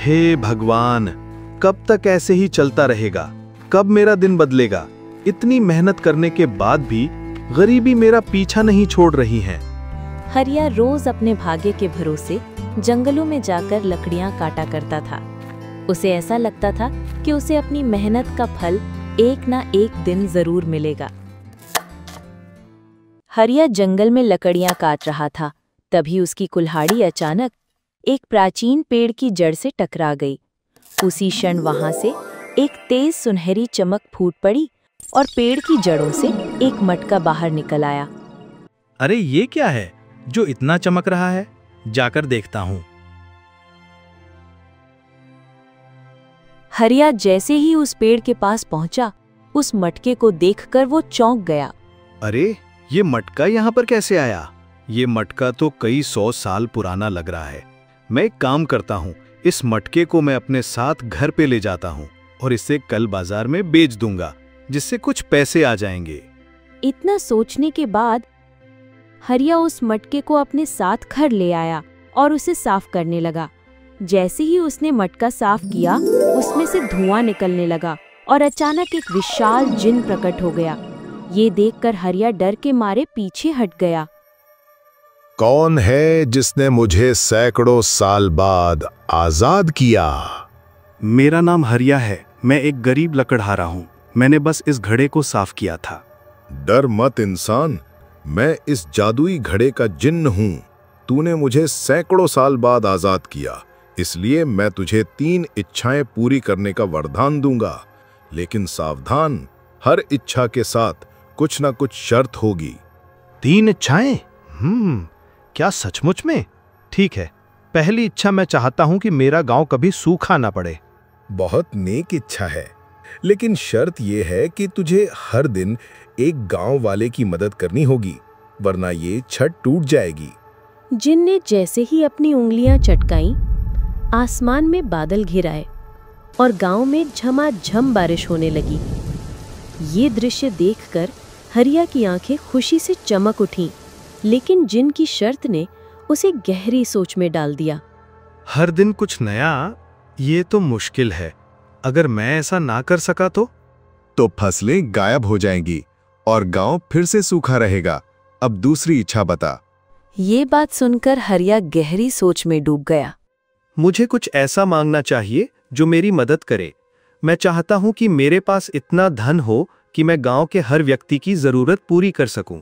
हे भगवान, कब तक ऐसे ही चलता रहेगा? कब मेरा दिन बदलेगा? इतनी मेहनत करने के बाद भी गरीबी मेरा पीछा नहीं छोड़ रही है। हरिया रोज अपने भाग्य के भरोसे जंगलों में जाकर लकड़ियां काटा करता था। उसे ऐसा लगता था कि उसे अपनी मेहनत का फल एक ना एक दिन जरूर मिलेगा। हरिया जंगल में लकड़ियां काट रहा था, तभी उसकी कुल्हाड़ी अचानक एक प्राचीन पेड़ की जड़ से टकरा गई। उसी क्षण वहां से एक तेज सुनहरी चमक फूट पड़ी और पेड़ की जड़ों से एक मटका बाहर निकल आया। अरे ये क्या है जो इतना चमक रहा है? जाकर देखता हूँ। हरिया जैसे ही उस पेड़ के पास पहुंचा, उस मटके को देखकर वो चौंक गया। अरे ये मटका यहाँ पर कैसे आया? ये मटका तो कई 100 साल पुराना लग रहा है। मैं एक काम करता हूँ, इस मटके को मैं अपने साथ घर पे ले जाता हूँ और इसे कल बाजार में बेच दूंगा, जिससे कुछ पैसे आ जाएंगे। इतना सोचने के बाद हरिया उस मटके को अपने साथ घर ले आया और उसे साफ करने लगा। जैसे ही उसने मटका साफ किया, उसमें से धुआं निकलने लगा और अचानक एक विशाल जिन प्रकट हो गया। ये देखकर हरिया डर के मारे पीछे हट गया। कौन है जिसने मुझे सैकड़ों साल बाद आजाद किया? मेरा नाम हरिया है। मैं एक गरीब लकड़हारा हूँ। मैंने बस इस घड़े को साफ किया था। डर मत इंसान, मैं इस जादुई घड़े का जिन्न हूँ। तूने मुझे सैकड़ों साल बाद आजाद किया, इसलिए मैं तुझे 3 इच्छाएं पूरी करने का वरदान दूंगा। लेकिन सावधान, हर इच्छा के साथ कुछ ना कुछ शर्त होगी। 3 इच्छाएं? क्या सचमुच में? ठीक है। पहली इच्छा, मैं चाहता हूं कि मेरा गांव कभी सूखा ना पड़े। बहुत नेक इच्छा है, लेकिन शर्त यह है कि तुझे हर दिन एक गांव वाले की मदद करनी होगी, वरना ये छत टूट जाएगी। जिन ने जैसे ही अपनी उंगलियां चटकाईं, आसमान में बादल घिर आए और गांव में झमाझम बारिश होने लगी। ये दृश्य देखकर हरिया की आंखें खुशी से चमक उठीं, लेकिन जिन की शर्त ने उसे गहरी सोच में डाल दिया। हर दिन कुछ नया, ये तो मुश्किल है। अगर मैं ऐसा ना कर सका तो फसलें गायब हो जाएंगी और गांव फिर से सूखा रहेगा। अब दूसरी इच्छा बता। ये बात सुनकर हरिया गहरी सोच में डूब गया। मुझे कुछ ऐसा मांगना चाहिए जो मेरी मदद करे। मैं चाहता हूं कि मेरे पास इतना धन हो कि मैं गांव के हर व्यक्ति की जरूरत पूरी कर सकूं।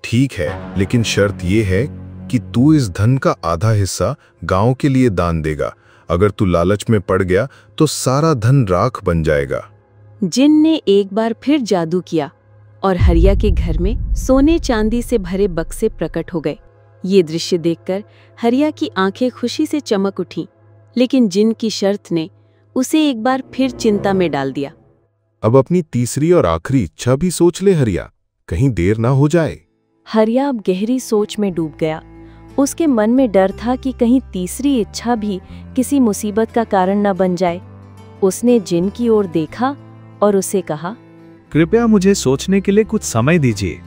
ठीक है, लेकिन शर्त यह है कि तू इस धन का आधा हिस्सा गांव के लिए दान देगा। अगर तू लालच में पड़ गया तो सारा धन राख बन जाएगा। जिन ने एक बार फिर जादू किया और हरिया के घर में सोने चांदी से भरे बक्से प्रकट हो गए। ये दृश्य देखकर हरिया की आंखें खुशी से चमक उठीं, लेकिन जिन की शर्त ने उसे एक बार फिर चिंता में डाल दिया। अब अपनी तीसरी और आखिरी इच्छा भी सोच ले हरिया, कहीं देर ना हो जाए। हरिया अब गहरी सोच में डूब गया। उसके मन में डर था कि कहीं तीसरी इच्छा भी किसी मुसीबत का कारण न बन जाए। उसने जिन की ओर देखा और उसे कहा, कृपया मुझे सोचने के लिए कुछ समय दीजिए।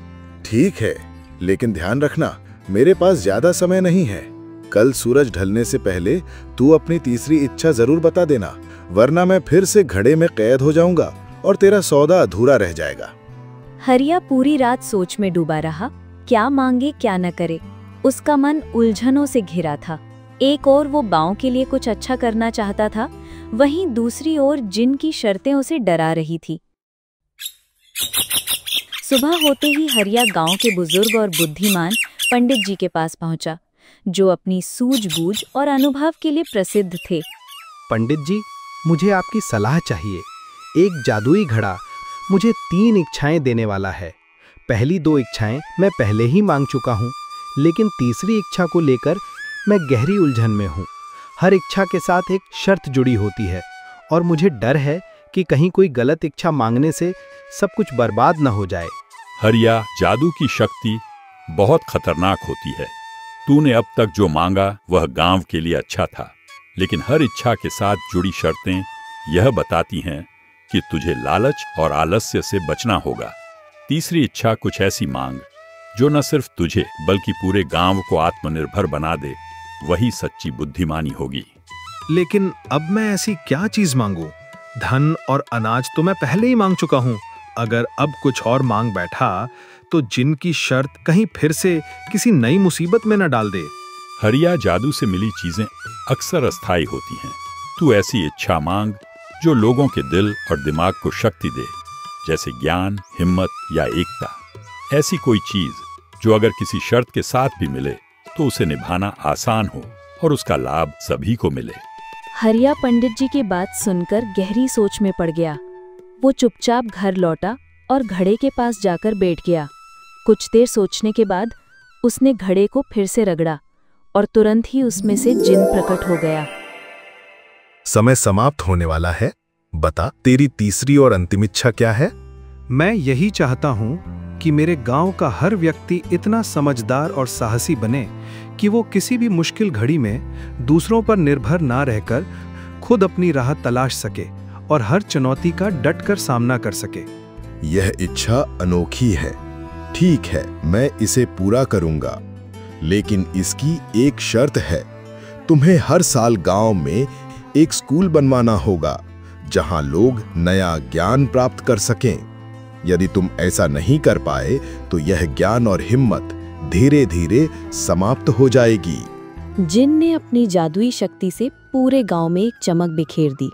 ठीक है, लेकिन ध्यान रखना, मेरे पास ज्यादा समय नहीं है। कल सूरज ढलने से पहले तू अपनी तीसरी इच्छा जरूर बता देना, वरना मैं फिर से घड़े में कैद हो जाऊंगा और तेरा सौदा अधूरा रह जाएगा। हरिया पूरी रात सोच में डूबा रहा, क्या मांगे क्या न करे। उसका मन उलझनों से घिरा था। एक ओर वो गांव के लिए कुछ अच्छा करना चाहता था, वहीं दूसरी ओर जिन की शर्तें उसे डरा रही थी। सुबह होते ही हरिया गांव के बुजुर्ग और बुद्धिमान पंडित जी के पास पहुंचा, जो अपनी सूझबूझ और अनुभव के लिए प्रसिद्ध थे। पंडित जी, मुझे आपकी सलाह चाहिए। एक जादुई घड़ा मुझे 3 इच्छाएं देने वाला है। पहली 2 इच्छाएं मैं पहले ही मांग चुका हूँ, लेकिन तीसरी इच्छा को लेकर मैं गहरी उलझन में हूँ। हर इच्छा के साथ एक शर्त जुड़ी होती है और मुझे डर है कि कहीं कोई गलत इच्छा मांगने से सब कुछ बर्बाद न हो जाए। हरिया, जादू की शक्ति बहुत खतरनाक होती है। तूने अब तक जो मांगा वह गांव के लिए अच्छा था, लेकिन हर इच्छा के साथ जुड़ी शर्तें यह बताती हैं कि तुझे लालच और आलस्य से बचना होगा। तीसरी इच्छा कुछ ऐसी मांग जो न सिर्फ तुझे बल्कि पूरे गांव को आत्मनिर्भर बना दे, वही सच्ची बुद्धिमानी होगी। लेकिन अब मैं ऐसी क्या चीज मांगू? धन और अनाज तो मैं पहले ही मांग चुका हूँ। अगर अब कुछ और मांग बैठा तो जिन की शर्त कहीं फिर से किसी नई मुसीबत में न डाल दे। हरिया, जादू से मिली चीजें अक्सर अस्थायी होती हैं। तू ऐसी इच्छा मांग जो लोगों के दिल और दिमाग को शक्ति दे, जैसे ज्ञान, हिम्मत या एकता। ऐसी कोई चीज जो अगर किसी शर्त के साथ भी मिले तो उसे निभाना आसान हो और उसका लाभ सभी को मिले। हरिया पंडित जी की बात सुनकर गहरी सोच में पड़ गया। वो चुपचाप घर लौटा और घड़े के पास जाकर बैठ गया। कुछ देर सोचने के बाद उसने घड़े को फिर से रगड़ा और तुरंत ही उसमें से जिन प्रकट हो गया। समय समाप्त होने वाला है। बता, तेरी तीसरी और अंतिम इच्छा क्या है? मैं यही चाहता हूँ कि मेरे गांव का हर व्यक्ति इतना समझदार और साहसी बने कि वो किसी भी मुश्किल घड़ी में दूसरों पर निर्भर ना रहकर खुद अपनी राह तलाश सके और हर चुनौती का डटकर सामना कर सके। यह इच्छा अनोखी है। ठीक है, मैं इसे पूरा करूंगा, लेकिन इसकी एक शर्त है। तुम्हें हर साल गांव में एक स्कूल बनवाना होगा जहां लोग नया ज्ञान प्राप्त कर सकें। यदि तुम ऐसा नहीं कर पाए तो यह ज्ञान और हिम्मत धीरे धीरे समाप्त हो जाएगी। जिन ने अपनी जादुई शक्ति से पूरे गांव में एक चमक बिखेर दी।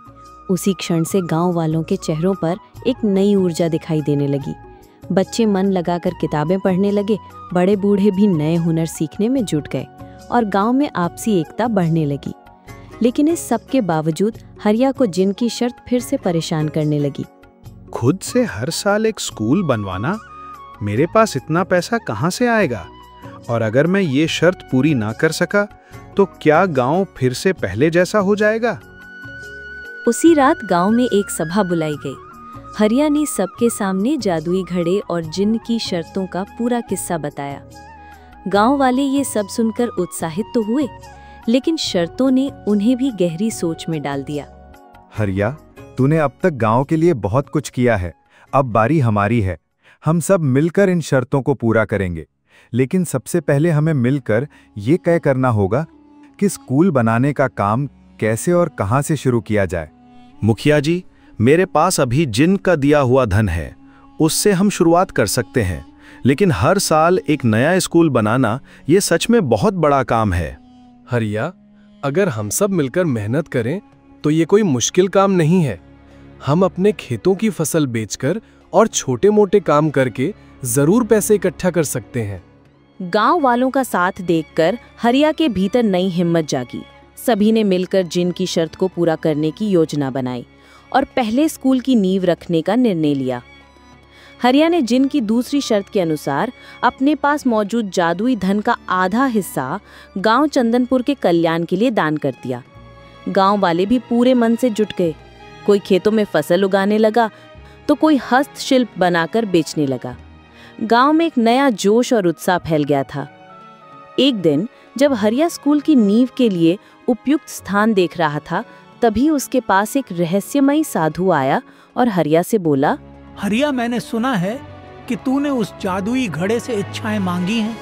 उसी क्षण से गांव वालों के चेहरों पर एक नई ऊर्जा दिखाई देने लगी। बच्चे मन लगाकर किताबें पढ़ने लगे, बड़े बूढ़े भी नए हुनर सीखने में जुट गए और गांव में आपसी एकता बढ़ने लगी। लेकिन इस सब के बावजूद हरिया को जिन की शर्त फिर से परेशान करने लगी। खुद से हर साल एक स्कूल बनवाना? मेरे पास इतना पैसा कहाँ से आएगा? और अगर मैं ये शर्त पूरी ना कर सका तो क्या गांव फिर से पहले जैसा हो जाएगा? उसी रात गांव में एक सभा बुलाई गई। हरिया ने सबके सामने जादुई घड़े और जिन की शर्तों का पूरा किस्सा बताया। गांव वाले ये सब सुनकर उत्साहित तो हुए, लेकिन शर्तों ने उन्हें भी गहरी सोच में डाल दिया। हरिया, तूने अब तक गांव के लिए बहुत कुछ किया है। अब बारी हमारी है। हम सब मिलकर इन शर्तों को पूरा करेंगे। लेकिन सबसे पहले हमें मिलकर ये तय करना होगा कि स्कूल बनाने का काम कैसे और कहां से शुरू किया जाए। मुखिया जी, मेरे पास अभी जिन का दिया हुआ धन है, उससे हम शुरुआत कर सकते हैं। लेकिन हर साल एक नया स्कूल बनाना ये सच में बहुत बड़ा काम है। हरिया, अगर हम सब मिलकर मेहनत करें तो ये कोई मुश्किल काम नहीं है। हम अपने खेतों की फसल बेचकर और छोटे मोटे काम करके जरूर पैसे इकट्ठा कर सकते हैं। गांव वालों का साथ देखकर हरिया के भीतर नई हिम्मत जागी। सभी ने मिलकर जिन की शर्त को पूरा करने की योजना बनाई और पहले स्कूल की नींव रखने का निर्णय लिया। हरिया ने जिन की दूसरी शर्त के अनुसार अपने पास मौजूद जादुई धन का आधा हिस्सा गांव चंदनपुर के कल्याण के लिए दान कर दिया। गांव वाले भी पूरे मन से जुट गए। कोई खेतों में फसल उगाने लगा तो कोई हस्तशिल्प बनाकर बेचने लगा। गांव में एक नया जोश और उत्साह फैल गया था। एक दिन जब हरिया स्कूल की नींव के लिए उपयुक्त स्थान देख रहा था, तभी उसके पास एक रहस्यमयी साधु आया और हरिया से बोला, हरिया, मैंने सुना है कि तूने उस जादुई घड़े से इच्छाएं मांगी हैं,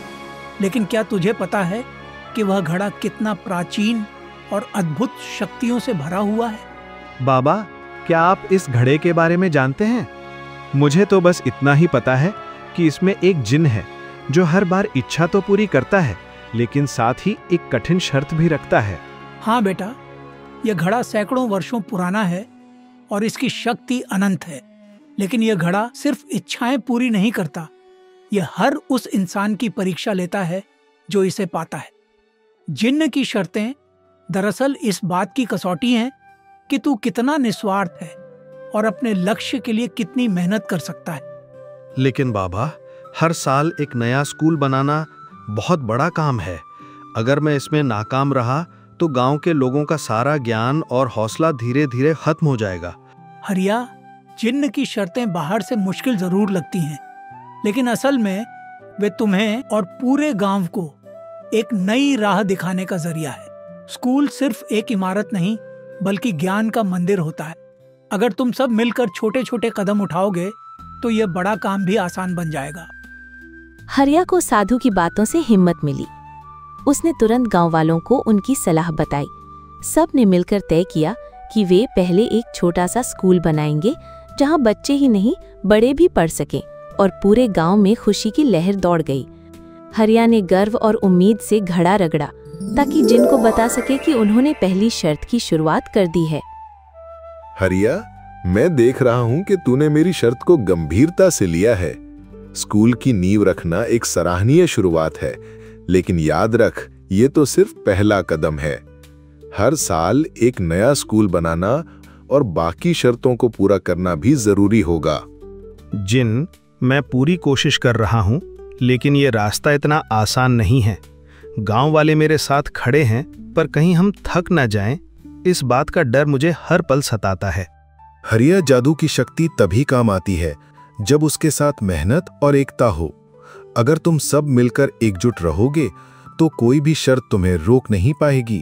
लेकिन क्या तुझे पता है कि वह घड़ा कितना प्राचीन और अद्भुत शक्तियों से भरा हुआ है? बाबा, क्या आप इस घड़े के बारे में जानते हैं? मुझे तो बस इतना ही पता है कि इसमें एक जिन है जो हर बार इच्छा तो पूरी करता है, लेकिन साथ ही एक कठिन शर्त भी रखता है। हाँ बेटा, यह घड़ा सैकड़ों वर्षों पुराना है और इसकी शक्ति अनंत है। लेकिन यह घड़ा सिर्फ इच्छाएं पूरी नहीं करता, यह हर उस इंसान की परीक्षा लेता है जो इसे पाता है। जिन्न की शर्तें दरअसल इस बात की कसौटी हैं कि तू कितना निस्वार्थ है और अपने लक्ष्य के लिए कितनी मेहनत कर सकता है। लेकिन बाबा, हर साल एक नया स्कूल बनाना बहुत बड़ा काम है। अगर मैं इसमें नाकाम रहा तो गांव के लोगों का सारा ज्ञान और हौसला धीरे धीरे खत्म हो जाएगा। हरिया, जिन्न की शर्तें बाहर से मुश्किल जरूर लगती हैं, लेकिन असल में वे तुम्हें और पूरे गांव को एक नई राह दिखाने का जरिया है। स्कूल सिर्फ एक इमारत नहीं, बल्कि ज्ञान का मंदिर होता है। अगर तुम सब मिलकर छोटे छोटे कदम उठाओगे तो यह बड़ा काम भी आसान बन जाएगा। हरिया को साधु की बातों से हिम्मत मिली। उसने तुरंत गांव वालों को उनकी सलाह बताई। सब ने मिलकर तय किया कि वे पहले एक छोटा सा स्कूल बनाएंगे जहां बच्चे ही नहीं बड़े भी पढ़ सकें, और पूरे गांव में खुशी की लहर दौड़ गई। हरिया ने गर्व और उम्मीद से घड़ा रगड़ा ताकि जिन को बता सके कि उन्होंने पहली शर्त की शुरुआत कर दी है। हरिया, मैं देख रहा हूं कि तूने मेरी शर्त को गंभीरता से लिया है। स्कूल की नींव रखना एक सराहनीय शुरुआत है, लेकिन याद रख, ये तो सिर्फ पहला कदम है। हर साल एक नया स्कूल बनाना और बाकी शर्तों को पूरा करना भी जरूरी होगा। जिन, मैं पूरी कोशिश कर रहा हूं, लेकिन ये रास्ता इतना आसान नहीं है। गांव वाले मेरे साथ खड़े हैं, पर कहीं हम थक न जाएं, इस बात का डर मुझे हर पल सताता है। हरिया, जादू की शक्ति तभी काम आती है जब उसके साथ मेहनत और एकता हो। अगर तुम सब मिलकर एकजुट रहोगे तो कोई भी शर्त तुम्हें रोक नहीं पाएगी,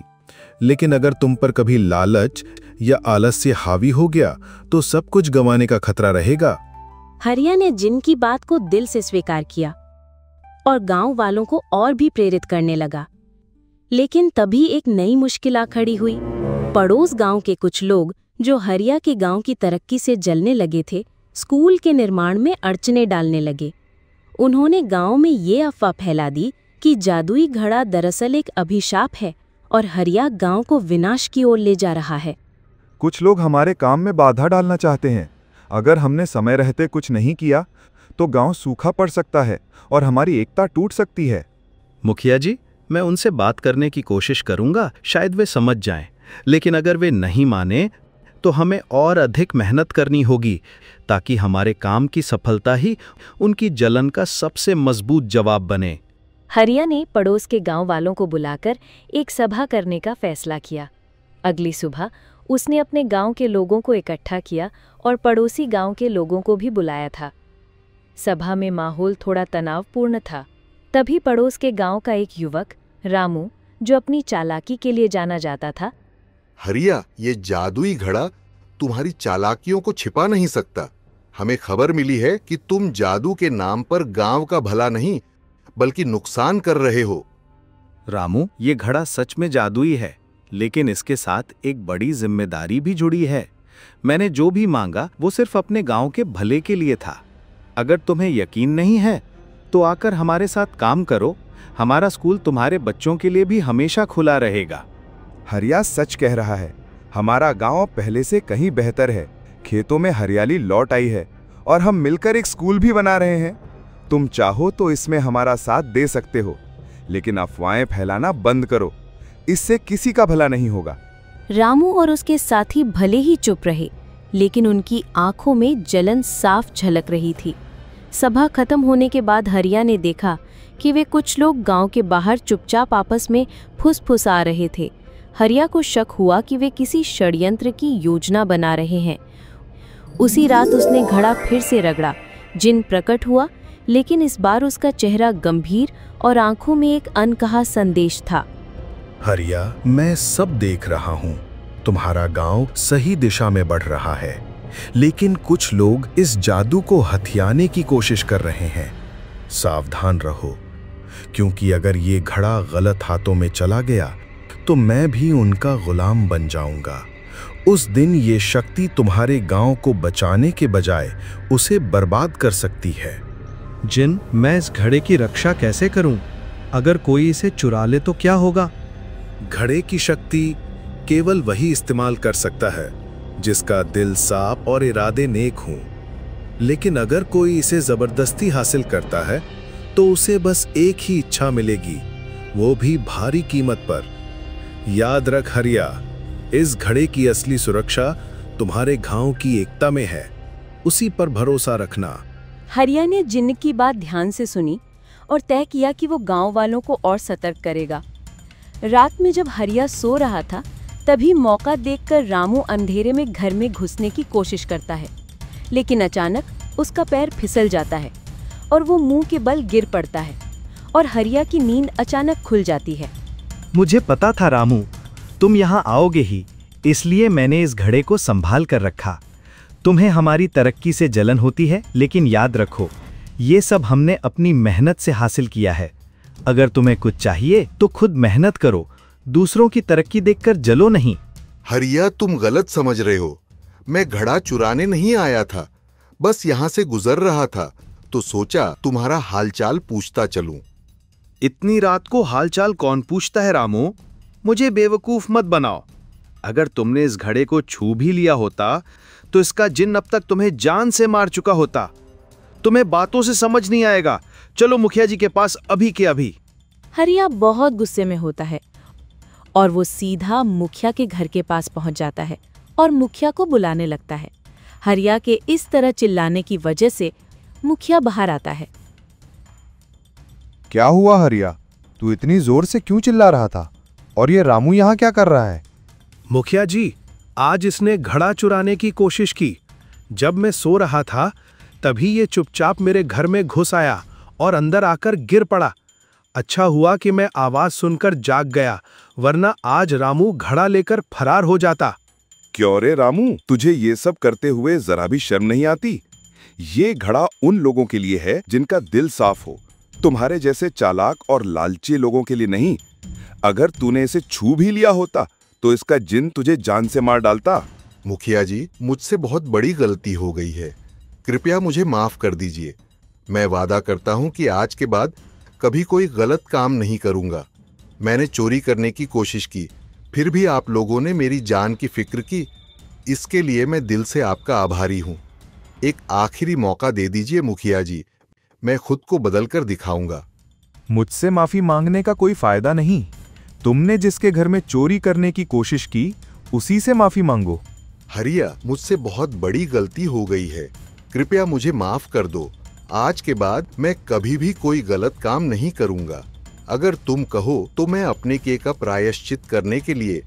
लेकिन अगर तुम पर कभी लालच या आलस्य हावी हो गया तो सब कुछ गंवाने का खतरा रहेगा। हरिया ने जिन की बात को दिल से स्वीकार किया और गांव वालों को और भी प्रेरित करने लगा। लेकिन तभी एक नई मुश्किल आ खड़ी हुई। पड़ोस गांव के कुछ लोग जो हरिया के गांव की तरक्की से जलने लगे थे, स्कूल के निर्माण में अड़चने डालने लगे। उन्होंने गांव में ये अफवाह फैला दी कि जादुई घड़ा दरअसल एक अभिशाप है और हरिया गांव को विनाश की ओर ले जा रहा है। कुछ लोग हमारे काम में बाधा डालना चाहते हैं। अगर हमने समय रहते कुछ नहीं किया तो गांव सूखा पड़ सकता है और हमारी एकता टूट सकती है। मुखिया जी, मैं उनसे बात करने की कोशिश करूंगा, शायद वे समझ जाएं। लेकिन अगर वे नहीं माने तो हमें और अधिक मेहनत करनी होगी ताकि हमारे काम की सफलता ही उनकी जलन का सबसे मजबूत जवाब बने। हरिया ने पड़ोस के गांव वालों को बुलाकर एक सभा करने का फैसला किया। अगली सुबह उसने अपने गांव के लोगों को इकट्ठा किया और पड़ोसी गांव के लोगों को भी बुलाया था। सभा में माहौल थोड़ा तनावपूर्ण था। तभी पड़ोस के गांव का एक युवक रामू, जो अपनी चालाकी के लिए जाना जाता था, हरिया, ये जादुई घड़ा तुम्हारी चालाकियों को छिपा नहीं सकता। हमें खबर मिली है कि तुम जादू के नाम पर गांव का भला नहीं बल्कि नुकसान कर रहे हो। रामू, ये घड़ा सच में जादुई है, लेकिन इसके साथ एक बड़ी जिम्मेदारी भी जुड़ी है। मैंने जो भी मांगा वो सिर्फ अपने गांव के भले के लिए था। अगर तुम्हें यकीन नहीं है तो आकर हमारे साथ काम करो। हमारा स्कूल तुम्हारे बच्चों के लिए भी हमेशा खुला रहेगा। हरिया सच कह रहा है। हमारा गांव पहले से कहीं बेहतर है। खेतों में हरियाली लौट आई है और हम मिलकर एक स्कूल भी बना रहे हैं। तुम चाहो तो इसमें हमारा साथ दे सकते हो, लेकिन अफवाहें फैलाना बंद करो। इससे किसी का भला नहीं होगा। रामू और उसके साथी भले ही चुप रहे, लेकिन उनकी आंखों में जलन साफ झलक रही थी। सभा खत्म होने के बाद हरिया ने देखा कि वे कुछ लोग गांव के बाहर चुपचाप आपस में फुसफुसा रहे थे। हरिया को शक हुआ कि वे किसी षड्यंत्र की योजना बना रहे हैं। उसी रात उसने घड़ा फिर से रगड़ा। जिन प्रकट हुआ, लेकिन इस बार उसका चेहरा गंभीर और आंखों में एक अनकहा संदेश था। हरिया, मैं सब देख रहा हूं। तुम्हारा गांव सही दिशा में बढ़ रहा है, लेकिन कुछ लोग इस जादू को हथियाने की कोशिश कर रहे हैं। सावधान रहो, क्योंकि अगर ये घड़ा गलत हाथों में चला गया तो मैं भी उनका गुलाम बन जाऊंगा। उस दिन ये शक्ति तुम्हारे गांव को बचाने के बजाय उसे बर्बाद कर सकती है। जिन, मैं इस घड़े की रक्षा कैसे करूं? अगर कोई इसे चुरा ले तो क्या होगा? घड़े की शक्ति केवल वही इस्तेमाल कर सकता है जिसका दिल साफ और इरादे नेक हों। लेकिन अगर कोई इसे जबरदस्ती हासिल करता है तो उसे बस एक ही इच्छा मिलेगी, वो भी भारी कीमत पर। याद रख हरिया, इस घड़े की असली सुरक्षा तुम्हारे गांव की एकता में है। उसी पर भरोसा रखना। हरिया ने जिन्न की बात ध्यान से सुनी और तय किया कि वो गांव वालों को और सतर्क करेगा। रात में जब हरिया सो रहा था, तभी मौका देखकर रामू अंधेरे में घर में घुसने की कोशिश करता है, लेकिन अचानक उसका पैर फिसल जाता है और वो मुंह के बल गिर पड़ता है और हरिया की नींद अचानक खुल जाती है। मुझे पता था रामू, तुम यहाँ आओगे ही, इसलिए मैंने इस घड़े को संभाल कर रखा। तुम्हें हमारी तरक्की से जलन होती है, लेकिन याद रखो, ये सब हमने अपनी मेहनत से हासिल किया है। अगर तुम्हें कुछ चाहिए तो खुद मेहनत करो, दूसरों की तरक्की देखकर जलो नहीं। हरिया, तुम गलत समझ रहे हो। मैं घड़ा चुराने नहीं आया था, बस यहाँ से गुजर रहा था तो सोचा तुम्हारा हालचाल पूछता चलूं। इतनी रात को हालचाल कौन पूछता है रामू? मुझे बेवकूफ मत बनाओ। अगर तुमने इस घड़े को छू भी लिया होता तो इसका जिन्न अब तक तुम्हें जान से मार चुका होता। तुम्हें बातों से समझ नहीं आएगा। चलो मुखिया जी के पास अभी के अभी। हरिया बहुत गुस्से में होता है और वो सीधा मुखिया के घर के पास पहुंच जाता है और मुखिया को बुलाने लगता है। हरिया के इस तरह चिल्लाने की वजह से मुखिया बाहर आता है। क्या हुआ हरिया, तू इतनी जोर से क्यों चिल्ला रहा था? और ये रामू यहाँ क्या कर रहा है? मुखिया जी, आज इसने घड़ा चुराने की कोशिश की। जब मैं सो रहा था तभी ये चुपचाप मेरे घर में घुस आया और अंदर आकर गिर पड़ा। अच्छा हुआ कि मैं आवाज सुनकर जाग गया, वरना आज रामू घड़ा लेकर फरार हो जाता। क्यों रे रामू, तुझे ये सब करते हुए जरा भी शर्म नहीं आती? ये घड़ा उन लोगों के लिए है जिनका दिल साफ हो, तुम्हारे जैसे चालाक और लालची लोगों के लिए नहीं। अगर तूने इसे छू भी लिया होता तो इसका जिन्न तुझे जान से मार डालता। मुखिया जी, मुझसे बहुत बड़ी गलती हो गई है, कृपया मुझे माफ कर दीजिए। मैं वादा करता हूं कि आज के बाद कभी कोई गलत काम नहीं करूंगा। मैंने चोरी करने की कोशिश की, फिर भी आप लोगों ने मेरी जान की फिक्र की। इसके लिए मैं दिल से आपका आभारी हूं। एक आखिरी मौका दे दीजिए मुखिया जी, मैं खुद को बदल कर दिखाऊंगा। मुझसे माफी मांगने का कोई फायदा नहीं। तुमने जिसके घर में चोरी करने की कोशिश की उसी से माफी मांगो। हरिया, मुझसे बहुत बड़ी गलती हो गई है, कृपया मुझे माफ कर दो। आज के बाद मैं कभी भी कोई गलत काम नहीं करूंगा। अगर तुम कहो तो मैं अपने के का प्रायश्चित करने के लिए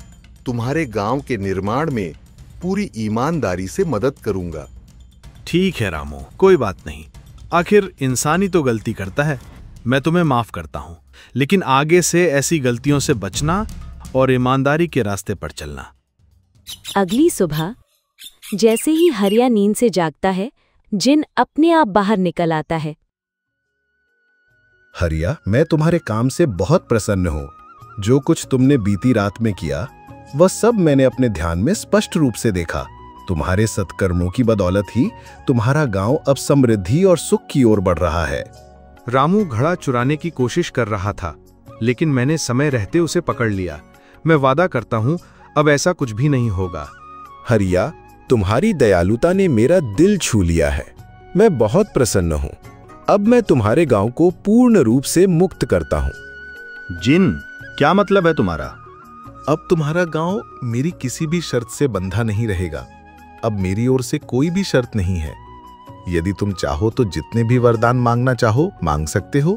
तुम्हारे गांव के निर्माण में पूरी ईमानदारी से मदद करूंगा। ठीक है रामू, कोई बात नहीं। आखिर इंसान ही तो गलती करता है। मैं तुम्हें माफ करता हूं, लेकिन आगे से ऐसी गलतियों से बचना और ईमानदारी के रास्ते पर चलना। अगली सुबह जैसे ही हरिया नींद से जागता है, जिन अपने आप बाहर निकल आता है। हरिया, मैं तुम्हारे काम से बहुत प्रसन्न हूँ। जो कुछ तुमने बीती रात में किया वह सब मैंने अपने ध्यान में स्पष्ट रूप से देखा। तुम्हारे सत्कर्मों की बदौलत ही तुम्हारा गांव अब समृद्धि और सुख की ओर बढ़ रहा है। रामू घड़ा चुराने की कोशिश कर रहा था, लेकिन मैंने समय रहते उसे पकड़ लिया। मैं वादा करता हूँ अब ऐसा कुछ भी नहीं होगा। हरिया, तुम्हारी दयालुता ने मेरा दिल छू लिया है। मैं बहुत प्रसन्न हूँ। अब मैं तुम्हारे गांव को पूर्ण रूप से मुक्त करता हूँ। जिन, क्या मतलब है तुम्हारा? अब तुम्हारा गांव मेरी किसी भी शर्त से बंधा नहीं रहेगा। अब मेरी ओर से कोई भी शर्त नहीं है। यदि तुम चाहो तो जितने भी वरदान मांगना चाहो मांग सकते हो।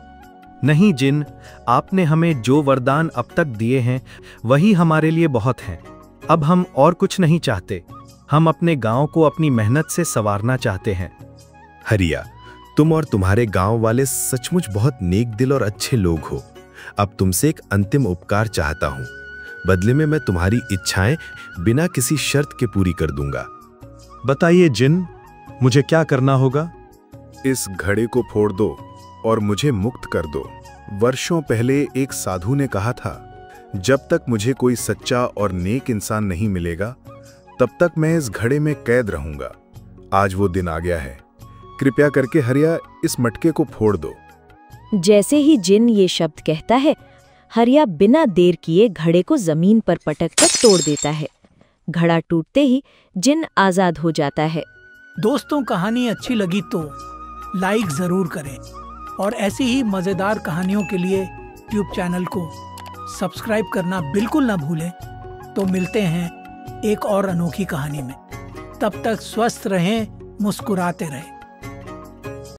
नहीं जिन, आपने हमें जो वरदान अब तक दिए हैं वही हमारे लिए बहुत हैं। अब हम और कुछ नहीं चाहते। हम अपने गांव को अपनी मेहनत से संवारना चाहते हैं। हरिया, तुम और तुम्हारे गांव वाले सचमुच बहुत नेक दिल और अच्छे लोग हो। अब तुमसे एक अंतिम उपकार चाहता हूँ। बदले में मैं तुम्हारी इच्छाएं बिना किसी शर्त के पूरी कर दूंगा। बताइए जिन, मुझे क्या करना होगा? इस घड़े को फोड़ दो और मुझे मुक्त कर दो। वर्षों पहले एक साधु ने कहा था, जब तक मुझे कोई सच्चा और नेक इंसान नहीं मिलेगा तब तक मैं इस घड़े में कैद रहूंगा। आज वो दिन आ गया है। कृपया करके हरिया इस मटके को फोड़ दो। जैसे ही जिन ये शब्द कहता है, हरिया बिना देर किए घड़े को जमीन पर पटक कर तोड़ देता है। घड़ा टूटते ही जिन आजाद हो जाता है। दोस्तों, कहानी अच्छी लगी तो लाइक जरूर करें और ऐसी ही मजेदार कहानियों के लिए यूट्यूब चैनल को सब्सक्राइब करना बिल्कुल ना भूलें। तो मिलते हैं एक और अनोखी कहानी में। तब तक स्वस्थ रहें, मुस्कुराते रहें।